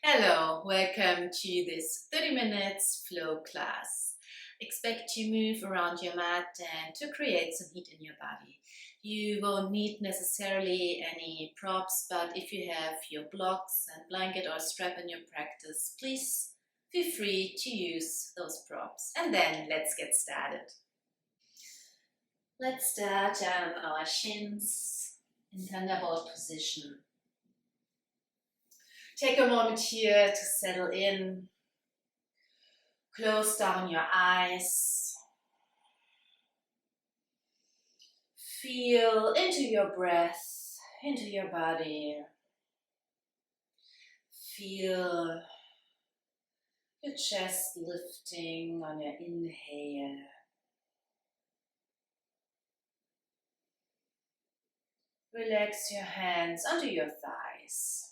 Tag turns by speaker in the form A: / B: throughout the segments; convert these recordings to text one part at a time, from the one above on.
A: Hello, welcome to this 30 minutes flow class. Expect to move around your mat and to create some heat in your body. You won't need necessarily any props, but if you have your blocks and blanket or strap in your practice, please feel free to use those props. And then let's get started. Let's start on our shins in thunderbolt position. Take a moment here to settle in. Close down your eyes. Feel into your breath, into your body. Feel your chest lifting on your inhale. Relax your hands under your thighs.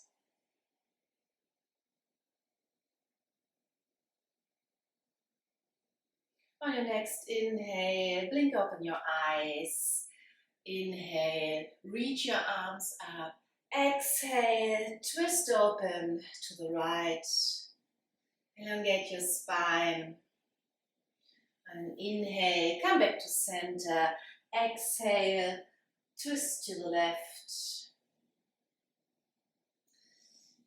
A: On your next inhale, blink open your eyes. Inhale, reach your arms up. Exhale, twist open to the right. Elongate your spine. And inhale, come back to center. Exhale, twist to the left.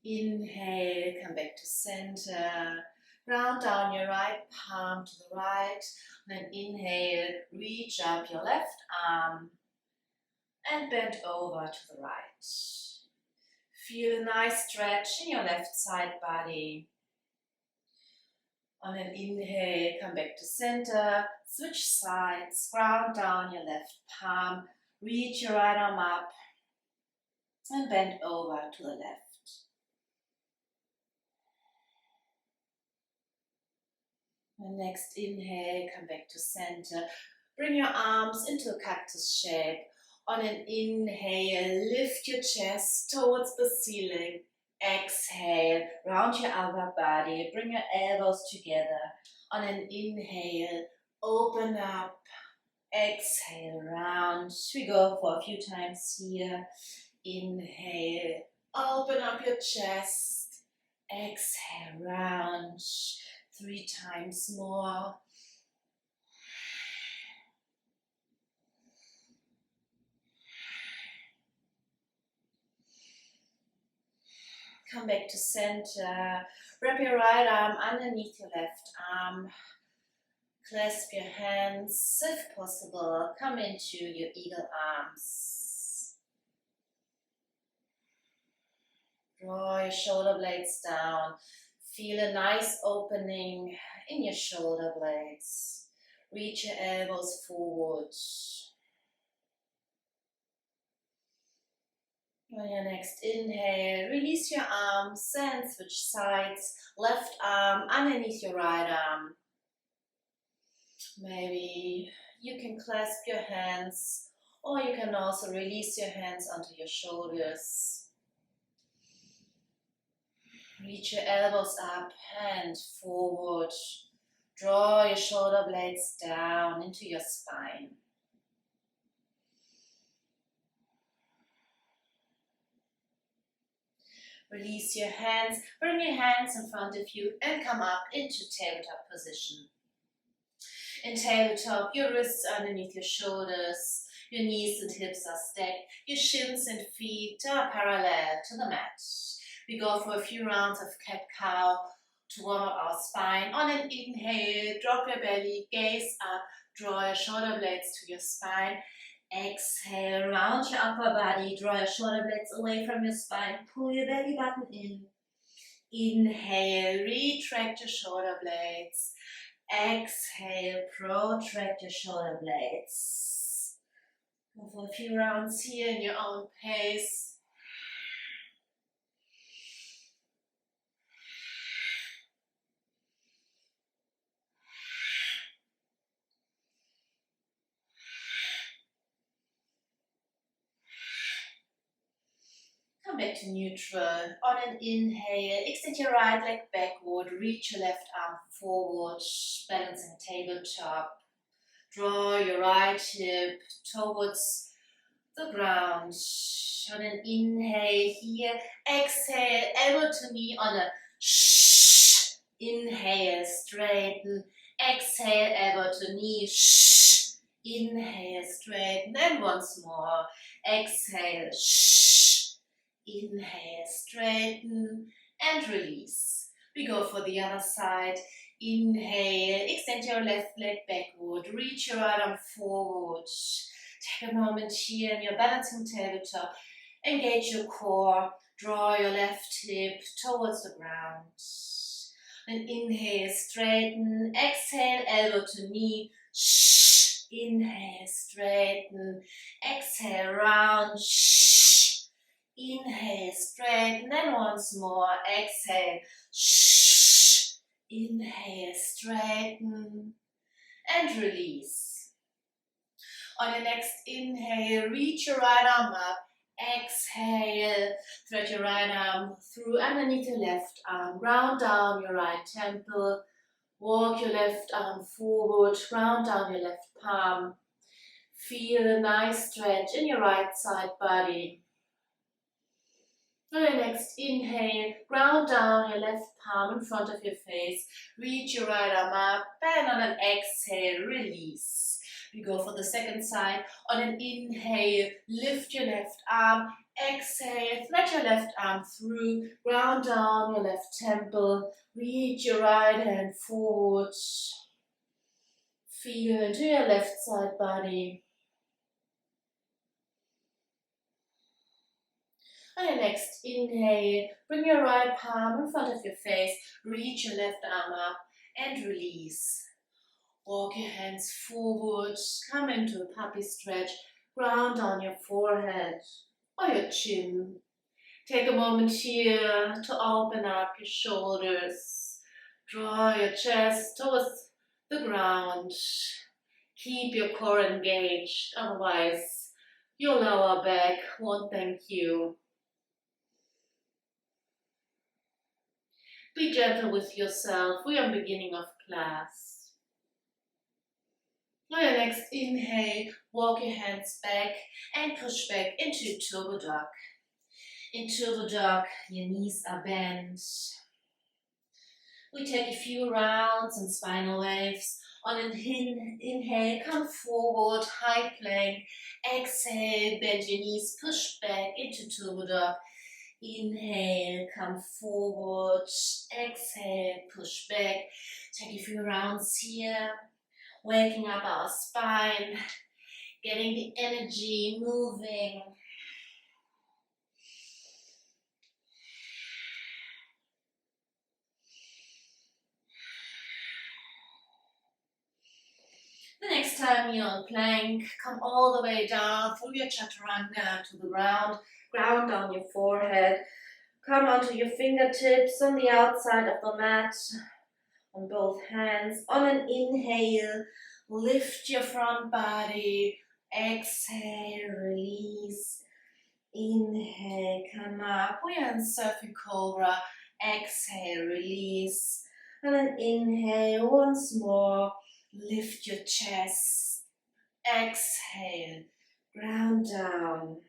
A: Inhale, come back to center. Round down your right palm to the right. Then inhale, reach up your left arm and bend over to the right. Feel a nice stretch in your left side body. On an inhale, come back to center, switch sides, ground down your left palm, reach your right arm up and bend over to the left. And next inhale, come back to center. Bring your arms into a cactus shape. On an inhale, lift your chest towards the ceiling. Exhale, round your upper body. Bring your elbows together. On an inhale, open up. Exhale, round. We go for a few times here. Inhale, open up your chest. Exhale, round. 3 times more. Come back to center. Wrap your right arm underneath your left arm. Clasp your hands if possible. Come into your eagle arms. Draw your shoulder blades down. Feel a nice opening in your shoulder blades. Reach your elbows forward. On your next inhale, release your arms and switch sides. Left arm underneath your right arm. Maybe you can clasp your hands, or you can also release your hands onto your shoulders. Reach your elbows up and forward. Draw your shoulder blades down into your spine. Release your hands, bring your hands in front of you and come up into tabletop position. In tabletop, your wrists underneath your shoulders, your knees and hips are stacked, your shins and feet are parallel to the mat. We go for a few rounds of cat-cow to warm up our spine. On an inhale, drop your belly, gaze up, draw your shoulder blades to your spine. Exhale, round your upper body, draw your shoulder blades away from your spine, pull your belly button in. Inhale, retract your shoulder blades. Exhale, protract your shoulder blades. Go for a few rounds here in your own pace. Come back to neutral. On an inhale, extend your right leg backward, reach your left arm forward, balancing tabletop. Draw your right hip towards the ground. On an inhale here, exhale, elbow to knee on a Shh. Inhale, straighten. Exhale, elbow to knee. Shh. Inhale, straighten. And once more. Exhale. Shh. Inhale, straighten. And release. We go for the other side. Inhale, extend your left leg backward. Reach your right arm forward. Take a moment here in your balancing tabletop. Engage your core. Draw your left hip towards the ground. And inhale, straighten. Exhale, elbow to knee. Shh. Inhale, straighten. Exhale, round. Shh. Inhale, straighten. And once more. Exhale. Shh. Inhale, straighten. And release. On your next inhale, reach your right arm up. Exhale, thread your right arm through underneath your left arm. Ground down your right temple. Walk your left arm forward. Ground down your left palm. Feel a nice stretch in your right side body. On your next inhale, ground down your left palm in front of your face. Reach your right arm up. And on an exhale, release. We go for the second side. On an inhale, lift your left arm. Exhale, thread your left arm through. Ground down your left temple. Reach your right hand forward. Feel into your left side body. On your next inhale, bring your right palm in front of your face. Reach your left arm up and release. Walk your hands forward, come into a puppy stretch, ground on your forehead or your chin. Take a moment here to open up your shoulders. Draw your chest towards the ground. Keep your core engaged, otherwise your lower back won't thank you. Be gentle with yourself. We are beginning of class. On your next inhale, walk your hands back and push back into Turbo Dog. In Turbo Dog, your knees are bent. We take a few rounds and spinal waves. On an inhale, come forward, high plank. Exhale, bend your knees, push back into Turbo Dog. Inhale, come forward. Exhale, push back. Take a few rounds here. Waking up our spine, getting the energy moving. The next time you're on plank, come all the way down through your chaturanga to the ground. Ground on your forehead. Come onto your fingertips on the outside of the mat. On both hands. On an inhale, lift your front body. Exhale, release. Inhale, come up. We are in Surfing Cobra. Exhale, release. On an inhale, once more, lift your chest. Exhale, ground down.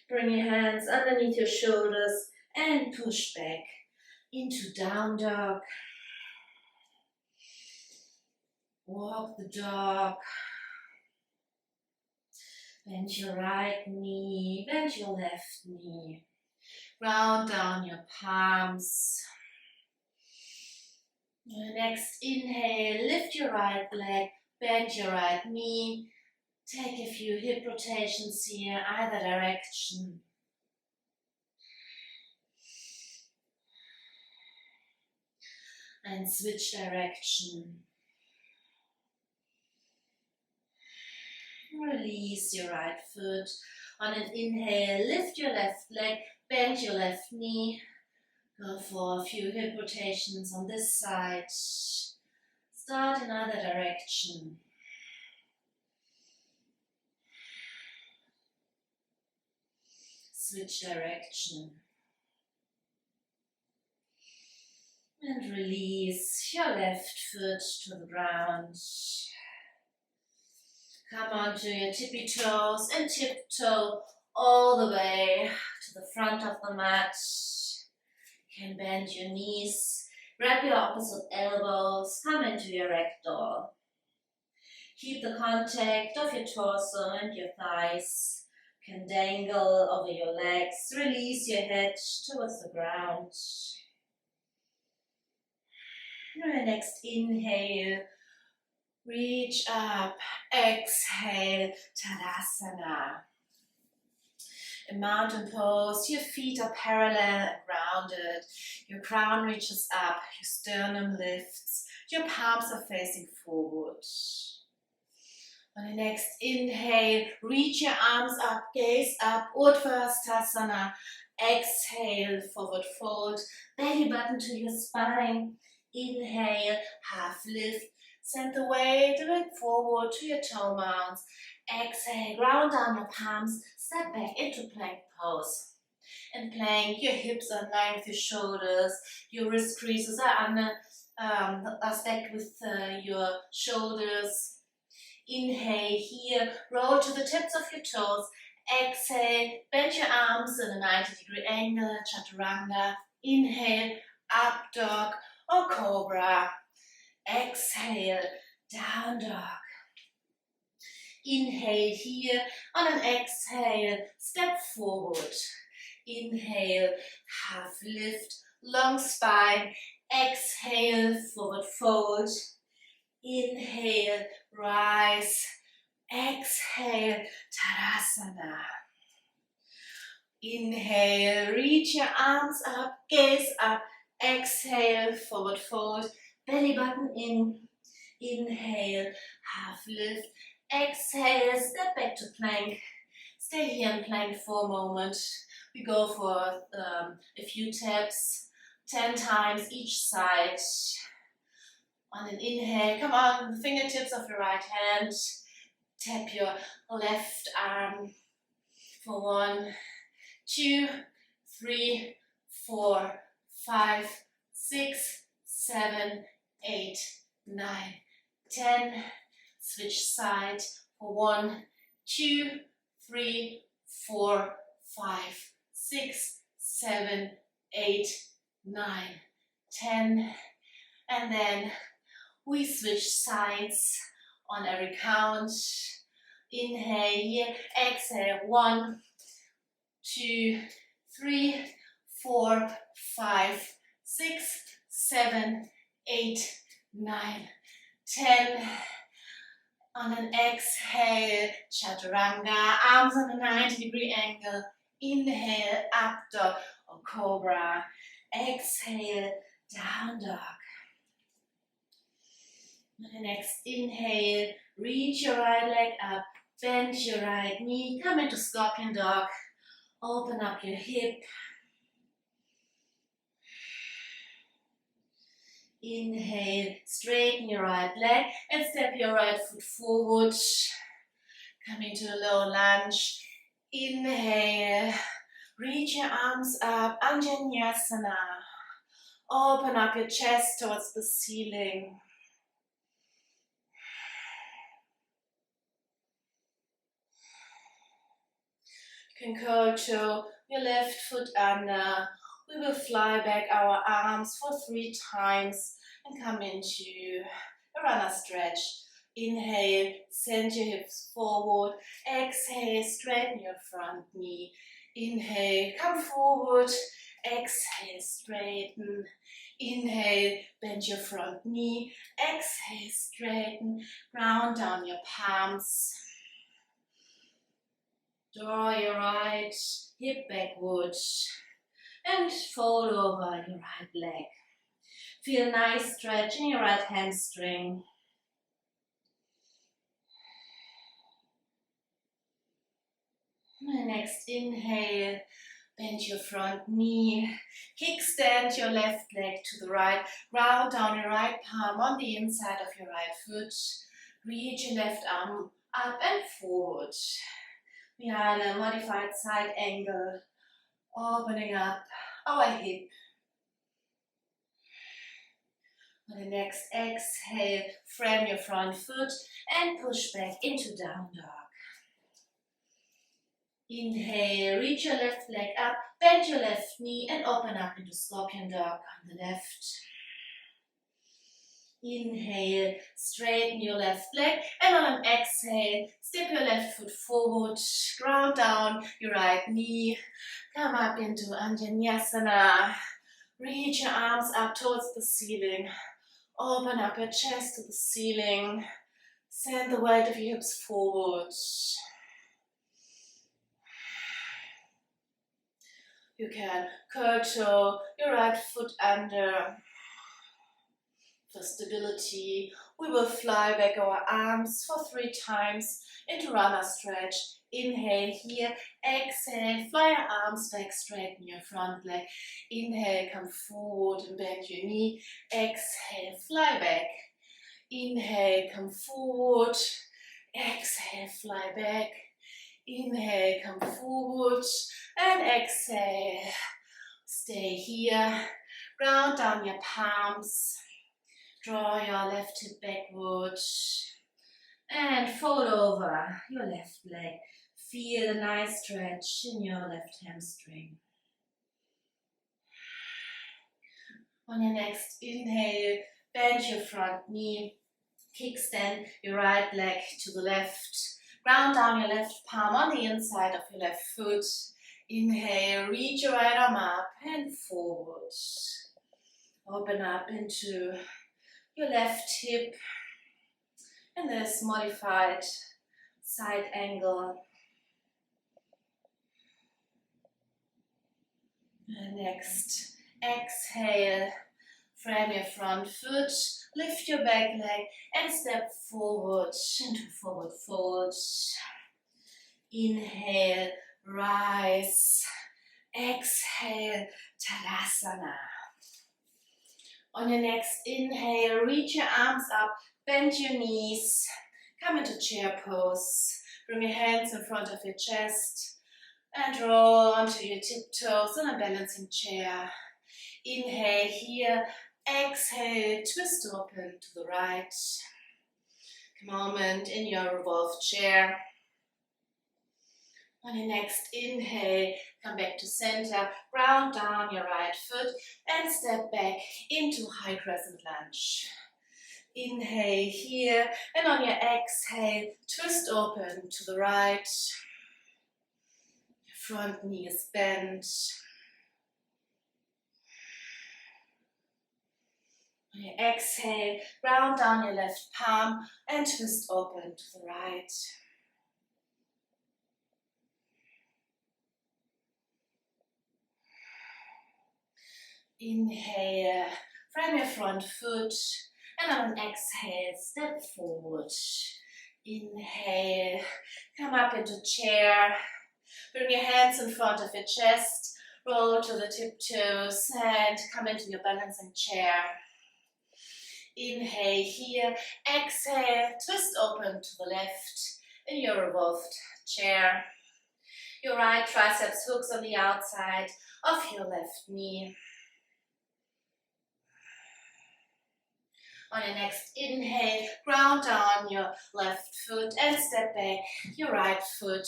A: Bring your hands underneath your shoulders and push back into down dog. Walk the dog. Bend your right knee, bend your left knee. Ground down your palms. Next inhale, lift your right leg, bend your right knee. Take a few hip rotations here, either direction. And switch direction. Release your right foot. On an inhale, lift your left leg, bend your left knee. Go for a few hip rotations on this side. Start in either direction. Switch direction. And release your left foot to the ground. Come onto your tippy toes and tiptoe all the way to the front of the mat. You can bend your knees, grab your opposite elbows, come into your ragdoll. Keep the contact of your torso and your thighs. You can dangle over your legs, release your head towards the ground. And next inhale, reach up, exhale, Tadasana. In mountain pose, your feet are parallel and grounded. Your crown reaches up, your sternum lifts, your palms are facing forward. On the next inhale, reach your arms up, gaze up, Urdhva-Sthasana. Exhale, forward fold, belly button to your spine. Inhale, half lift, send the weight a bit forward to your toe mounts. Exhale, ground down your palms, step back into plank pose. In plank, your hips are in line with your shoulders, your wrist creases are stacked with your shoulders. Inhale here, roll to the tips of your toes. Exhale, bend your arms in a 90-degree angle, Chaturanga. Inhale, up dog or cobra. Exhale, down dog. Inhale here, on an exhale, step forward. Inhale, half lift, long spine. Exhale, forward fold. Inhale, rise. Exhale, Tadasana. Inhale, reach your arms up, gaze up. Exhale, forward fold, belly button in. Inhale, half lift. Exhale, step back to plank. Stay here in plank for a moment. We go for a few taps, 10 times each side. On an inhale, come on, the fingertips of your right hand. Tap your left arm for 1, 2, 3, 4, 5, 6, 7, 8, 9, 10. Switch side for 1, 2, 3, 4, 5, 6, 7, 8, 9, 10. And then we switch sides on every count. Inhale here, exhale 1, 2, 3, 4, 5, 6, 7, 8, 9, 10. On an exhale, Chaturanga, arms on a 90-degree angle. Inhale, up dog or cobra. Exhale, down dog. On the next inhale, reach your right leg up, bend your right knee, come into scorpion dog. Open up your hip. Inhale, straighten your right leg and step your right foot forward. Coming to a low lunge. Inhale, reach your arms up, Anjaneyasana. Open up your chest towards the ceiling. You can curl to your left foot under. We will fly back our arms for 3 times and come into a runner stretch. Inhale, send your hips forward. Exhale, straighten your front knee. Inhale, come forward. Exhale, straighten. Inhale, bend your front knee. Exhale, straighten. Ground down your palms. Draw your right hip backward and fold over your right leg. Feel a nice stretch in your right hamstring. Next inhale, bend your front knee, kickstand your left leg to the right, ground down your right palm on the inside of your right foot, reach your left arm up and forward. We are in a modified side angle, opening up our hip. On the next exhale, frame your front foot and push back into down dog. Inhale, reach your left leg up, bend your left knee and open up into Scorpion Dog on the left. Inhale, straighten your left leg, and on an exhale, step your left foot forward, ground down your right knee, come up into Anjaneyasana, reach your arms up towards the ceiling, open up your chest to the ceiling, send the weight of your hips forward. You can curl your right foot under. For stability, we will fly back our arms for 3 times into runner stretch. Inhale here, exhale, fly your arms back, straighten your front leg. Inhale, come forward and bend your knee. Exhale, fly back. Inhale, come forward. Exhale, fly back. Inhale, come forward and exhale. Stay here, ground down your palms. Draw your left hip backward and fold over your left leg. Feel a nice stretch in your left hamstring. On your next inhale, bend your front knee, kickstand your right leg to the left. Ground down your left palm on the inside of your left foot. Inhale, reach your right arm up and forward. Open up into your left hip in this modified side angle. And next, exhale, frame your front foot, lift your back leg and step forward into forward fold. Inhale, rise, exhale, Tadasana. On your next inhale, reach your arms up, bend your knees, come into chair pose. Bring your hands in front of your chest and roll onto your tiptoes in a balancing chair. Inhale here, exhale, twist open to the right. Moment in your revolved chair. On your next inhale, come back to center, ground down your right foot and step back into high crescent lunge. Inhale here and on your exhale, twist open to the right. Your front knee is bent. On your exhale, ground down your left palm and twist open to the right. Inhale, frame your front foot, and on an exhale, step forward. Inhale, come up into chair. Bring your hands in front of your chest, roll to the tiptoes, and come into your balancing chair. Inhale here, exhale, twist open to the left in your revolved chair. Your right triceps hooks on the outside of your left knee. On your next inhale, ground down your left foot and step back your right foot.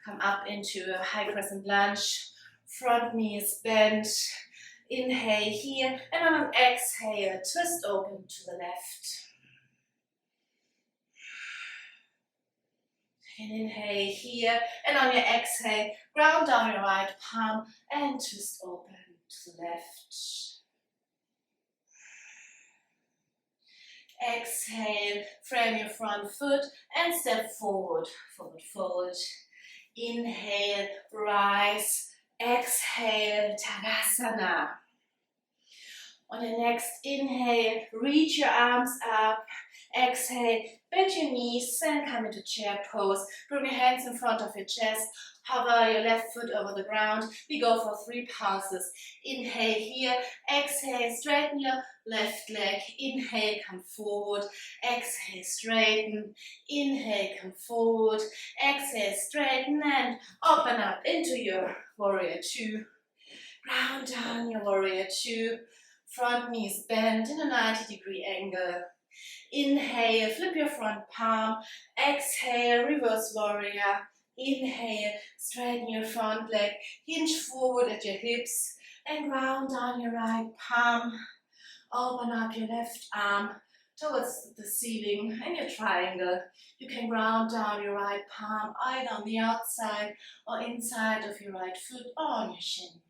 A: Come up into a high crescent lunge. Front knee is bent. Inhale here and on an exhale, twist open to the left. And inhale here and on your exhale, ground down your right palm and twist open to the left. Exhale, frame your front foot and step forward, forward fold. Inhale, rise, exhale, Tadasana. On your next inhale, reach your arms up. Exhale, bend your knees and come into chair pose. Bring your hands in front of your chest. Hover your left foot over the ground. We go for 3 pulses. Inhale here. Exhale, straighten your left leg. Inhale, come forward. Exhale, straighten. Inhale, come forward. Exhale, straighten and open up into your warrior 2. Ground down your warrior 2. Front knees bent in a 90-degree angle. Inhale, flip your front palm. Exhale, reverse warrior. Inhale, straighten your front leg, hinge forward at your hips, and ground down your right palm. Open up your left arm towards the ceiling in your triangle. You can ground down your right palm either on the outside or inside of your right foot or on your shin.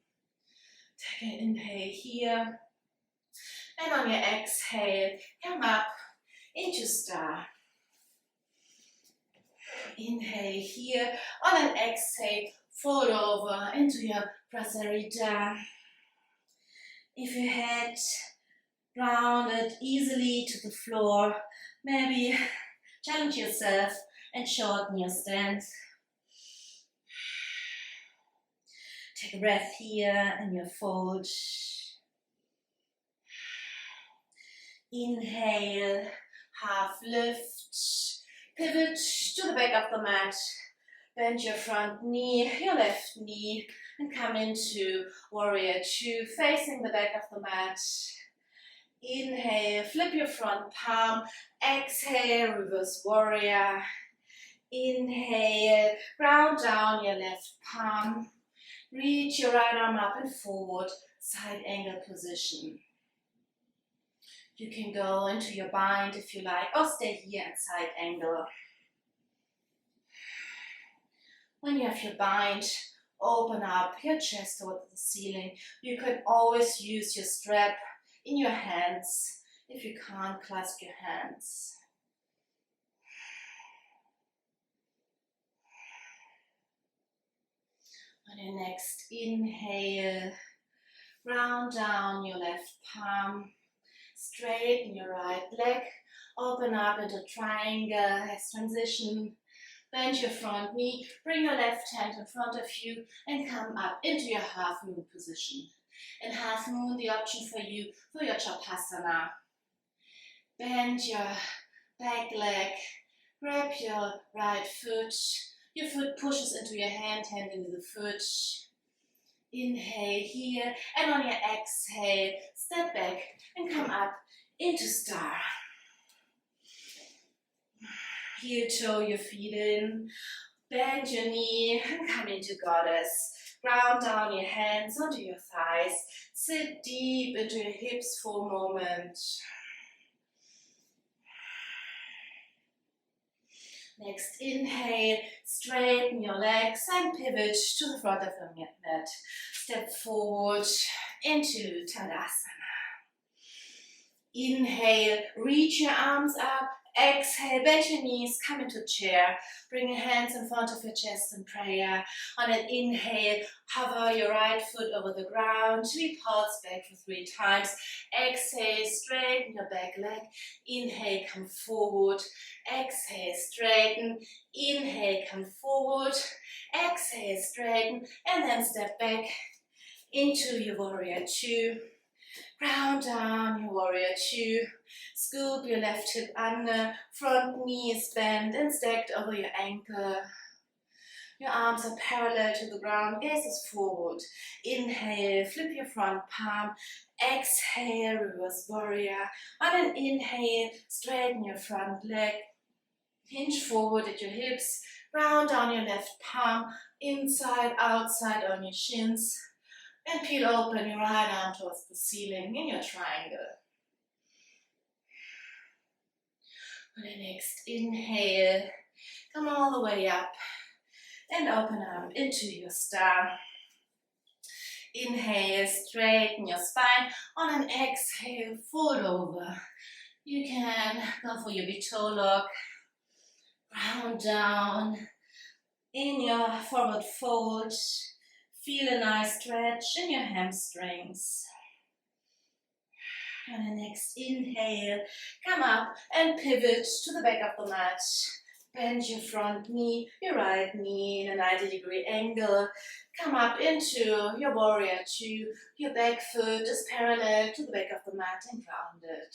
A: Take an inhale here, and on your exhale, come up into star. Inhale here, on an exhale, fold over into your prasarita. If your head grounded easily to the floor, maybe challenge yourself and shorten your stance. Take a breath here and your fold. Inhale, half lift, pivot to the back of the mat. Bend your front knee, your left knee, and come into warrior two, facing the back of the mat. Inhale, flip your front palm. Exhale, reverse warrior. Inhale, ground down your left palm. Reach your right arm up and forward, side angle position. You can go into your bind if you like, or stay here at side angle. When you have your bind, open up your chest towards the ceiling. You can always use your strap in your hands if you can't clasp your hands. On your next inhale, round down your left palm, straighten your right leg, open up into triangle as transition. Bend your front knee, bring your left hand in front of you and come up into your half moon position. In half moon, the option for you for your Chapasana. Bend your back leg, grab your right foot. Your foot pushes into your hand into the foot. Inhale here, and on your exhale, step back and come up into star. Heel toe your feet in, bend your knee and come into goddess. Ground down your hands onto your thighs. Sit deep into your hips for a moment. Next inhale, straighten your legs and pivot to the front of the mat. Step forward into Tadasana. Inhale, reach your arms up. Exhale, bend your knees, come into chair. Bring your hands in front of your chest in prayer. On an inhale, hover your right foot over the ground. We pulse back for 3 times. Exhale, straighten your back leg. Inhale, come forward. Exhale, straighten. Inhale, come forward. Exhale, straighten. And then step back into your warrior two. Ground down your warrior two. Scoop your left hip under, front knee is bent and stacked over your ankle. Your arms are parallel to the ground, gaze is forward. Inhale, flip your front palm. Exhale, reverse warrior. On an inhale, straighten your front leg. Hinge forward at your hips. Round down your left palm, inside, outside on your shins. And peel open your right arm towards the ceiling in your triangle. On the next inhale, come all the way up and open up into your star. Inhale, straighten your spine. On an exhale, fold over. You can go for your toe lock. Round down in your forward fold. Feel a nice stretch in your hamstrings. On the next inhale, come up and pivot to the back of the mat. Bend your front knee, your right knee in a 90-degree angle. Come up into your warrior two. Your back foot is parallel to the back of the mat and grounded.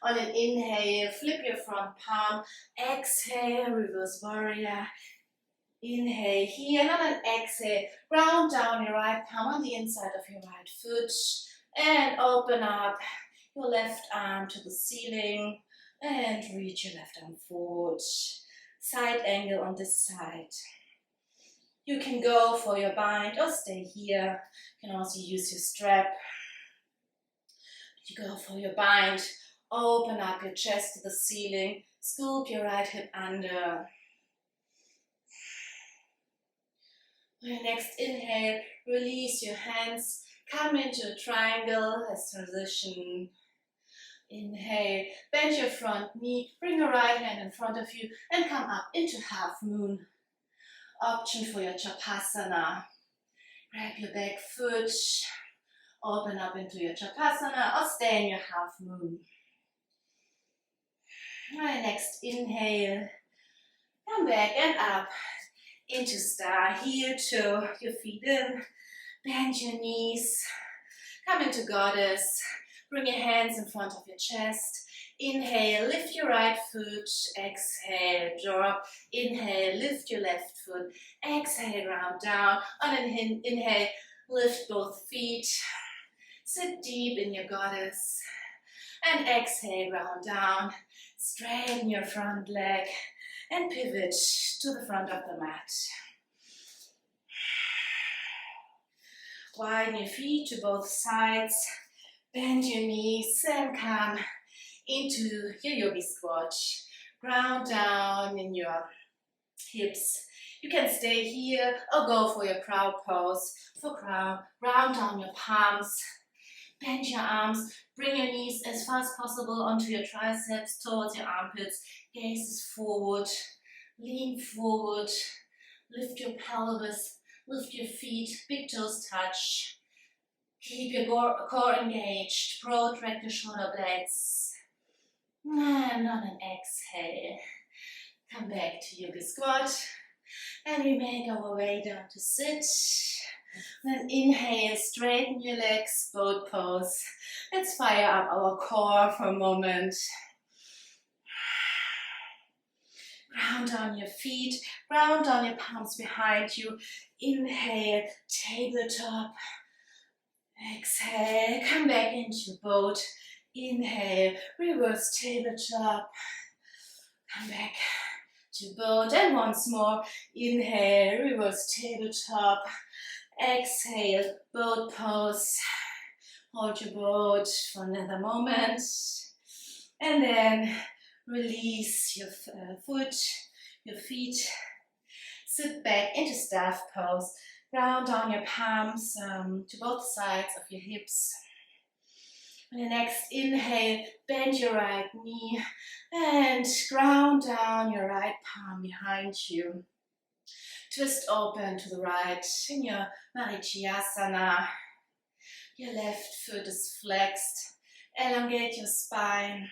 A: On an inhale, flip your front palm. Exhale, reverse warrior. Inhale here, and on an exhale, round down your right palm on the inside of your right foot. And open up your left arm to the ceiling and reach your left arm forward. Side angle on this side. You can go for your bind or stay here. You can also use your strap. You go for your bind. Open up your chest to the ceiling. Scoop your right hip under. On your next inhale, release your hands. Come into a triangle as transition. Inhale, bend your front knee, bring your right hand in front of you and come up into half moon. Option for your Chapasana. Grab your back foot, open up into your Chapasana or stay in your half moon. Right, next inhale, come back and up into star, heel toe, your feet in, bend your knees, come into goddess, bring your hands in front of your chest, inhale, lift your right foot, exhale, drop, inhale, lift your left foot, exhale, round down, on an inhale, lift both feet, sit deep in your goddess, and exhale, round down, straighten your front leg, and pivot to the front of the mat. Widen your feet to both sides, bend your knees and come into your yogi squat. Ground down in your hips. You can stay here or go for your crow pose. For crow, round down your palms, bend your arms, bring your knees as far as possible onto your triceps, towards your armpits, gaze forward, lean forward, lift your pelvis, lift your feet, big toes touch. Keep your core engaged, protract your shoulder blades. And on an exhale, come back to yoga squat. And we make our way down to sit. Then inhale, straighten your legs, boat pose. Let's fire up our core for a moment. Ground down your feet, ground down your palms behind you. Inhale, tabletop. Exhale, come back into boat. Inhale, reverse tabletop. Come back to boat. And once more, inhale, reverse tabletop. Exhale, boat pose. Hold your boat for another moment. And then release your foot, your feet. Sit back into staff pose. Ground down your palms to both sides of your hips. On your next inhale, bend your right knee and ground down your right palm behind you. Twist open to the right in your Marichyasana. Your left foot is flexed. Elongate your spine.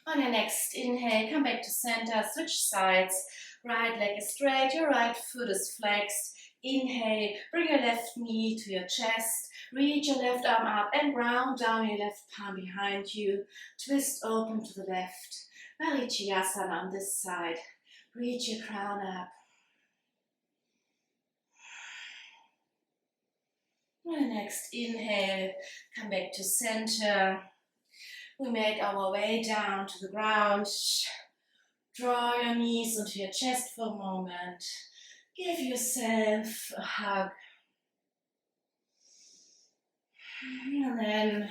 A: On your next inhale, come back to center, switch sides. Right leg is straight, your right foot is flexed. Inhale, bring your left knee to your chest. Reach your left arm up and ground down your left palm behind you. Twist open to the left. Marichyasana on this side. Reach your crown up. On the next inhale, come back to center. We make our way down to the ground. Draw your knees into your chest for a moment. Give yourself a hug. And then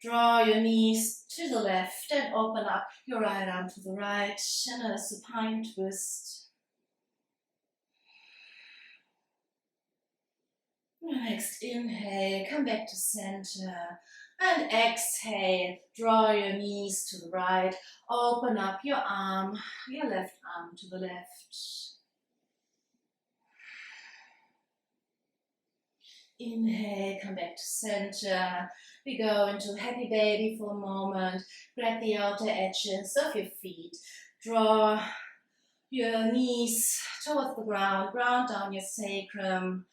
A: draw your knees to the left and open up your right arm to the right. And a supine twist. Next inhale, come back to center. And exhale, draw your knees to the right, open up your arm, your left arm to the left. Inhale, come back to center. We go into happy baby for a moment. Grab the outer edges of your feet. Draw your knees towards the ground, ground down your sacrum,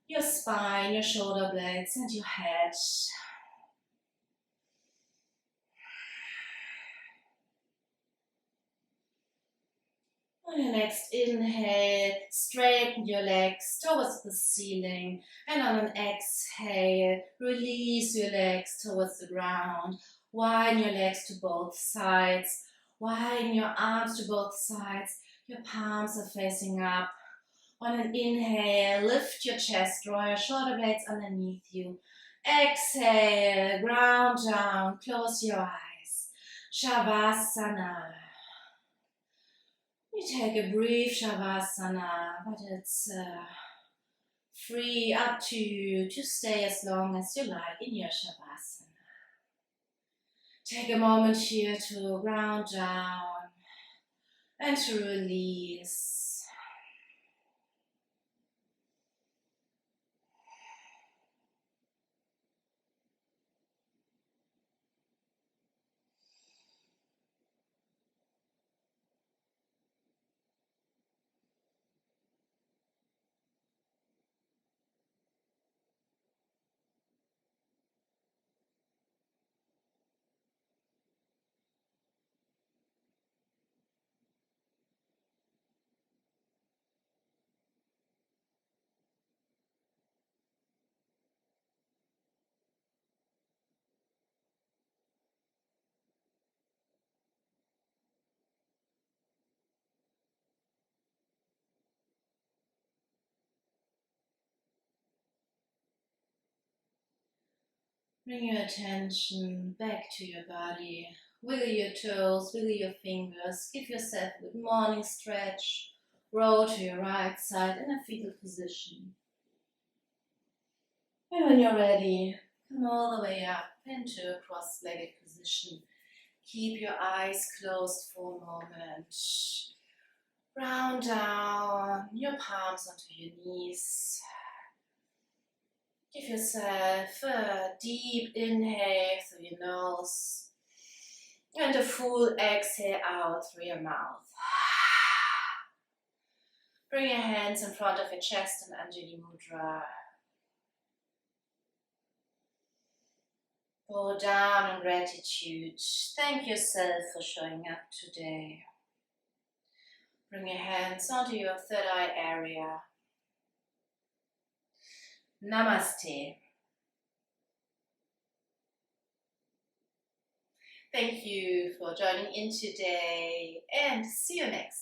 A: your spine, your shoulder blades, and your head. On your next inhale, straighten your legs towards the ceiling. And on an exhale, release your legs towards the ground. Widen your legs to both sides. Widen your arms to both sides. Your palms are facing up. On an inhale, lift your chest, draw your shoulder blades underneath you. Exhale, ground down, close your eyes. Shavasana. You take a brief Shavasana, but it's free, up to you to stay as long as you like in your Shavasana. Take a moment here to ground down and to release. Bring your attention back to your body. Wiggle your toes, wiggle your fingers. Give yourself a good morning stretch. Roll to your right side in a fetal position. And when you're ready, come all the way up into a cross-legged position. Keep your eyes closed for a moment. Round down, your palms onto your knees. Give yourself a deep inhale through your nose and a full exhale out through your mouth. Bring your hands in front of your chest in Anjali Mudra. Bow down in gratitude. Thank yourself for showing up today. Bring your hands onto your third eye area. Namaste. Thank you for joining in today and see you next time.